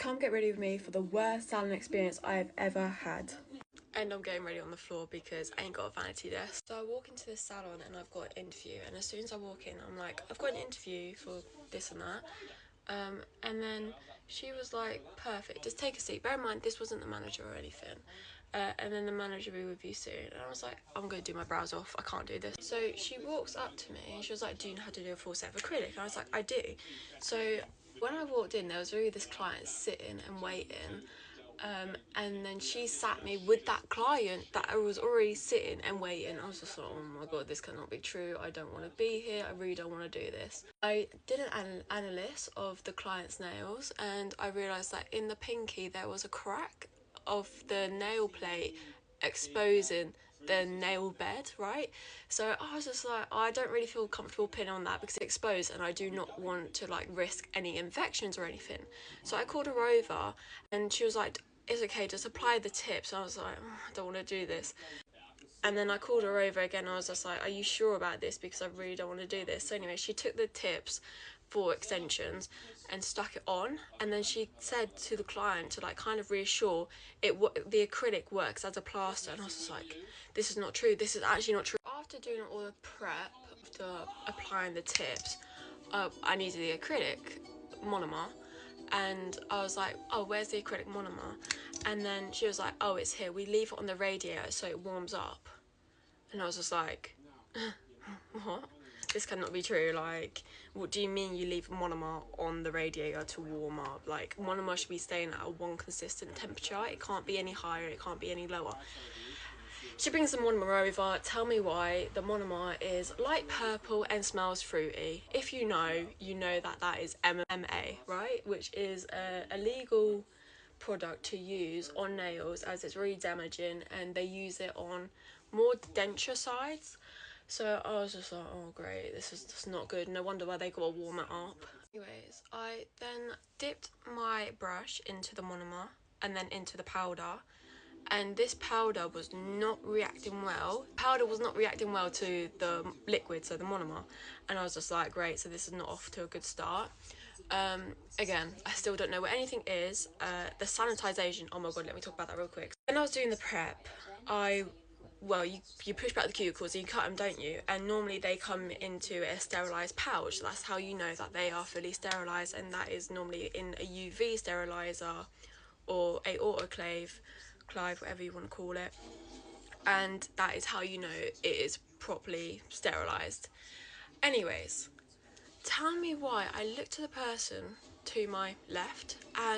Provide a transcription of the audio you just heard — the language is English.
come get ready with me for the worst salon experience I have ever had. And I'm getting ready on the floor because I ain't got a vanity desk. So I walk into this salon and I've got an interview, and as soon as I walk in I'm like, I've got an interview for this and that. And then she was like, perfect, just take a seat. Bear in mind, this wasn't the manager or anything. And then the manager will be with you soon. And I was like, I'm going to do my brows off, I can't do this. So she walks up to me and she was like, do you know how to do a full set of acrylic? And I was like, I do. So when I walked in, there was really this client sitting and waiting. And then she sat me with that client that I was already sitting and waiting. I was just like, oh my god, this cannot be true. I don't want to be here. I really don't want to do this. I did an analysis of the client's nails, and I realised that in the pinky there was a crack of the nail plate exposing the nail bed, right? So I was just like, I don't really feel comfortable pinning on that because it's exposed and I do not want to like risk any infections or anything. So I called her over and she was like, it's okay, just apply the tips. I was like, oh, I don't want to do this. And then I called her over again. I was just like, are you sure about this? Because I really don't want to do this. So anyway, she took the tips for extensions and stuck it on, and then she said to the client to like kind of reassure the acrylic works as a plaster. And I was just like, this is not true, this is actually not true. After doing all the prep, after applying the tips, I needed the acrylic monomer, and I was like, oh, where's the acrylic monomer? And then she was like, oh, it's here, we leave it on the radiator so it warms up. And I was just like, what? This cannot be true. Like, what do you mean you leave monomer on the radiator to warm up? Like, monomer should be staying at a one consistent temperature. It can't be any higher, it can't be any lower. She brings the monomer over. Tell me why the monomer is light purple and smells fruity. If you know, you know that that is MMA, right? Which is a illegal product to use on nails as it's really damaging, and they use it on more denture sides. So I was just like, oh great, this is just not good. No wonder why they gotta warm it up. Anyways, I then dipped my brush into the monomer and then into the powder, and this powder was not reacting well. Powder was not reacting well to the liquid, so the monomer, and I was just like, great, so this is not off to a good start. Again, I still don't know what anything is. The sanitization, oh my god, let me talk about that real quick. When I was doing the prep, you push back the cuticles and you cut them, don't you? And normally they come into a sterilised pouch. That's how you know that they are fully sterilised, and that is normally in a UV steriliser or a autoclave, whatever you want to call it. And that is how you know it is properly sterilised. Anyways, tell me why I looked to the person to my left and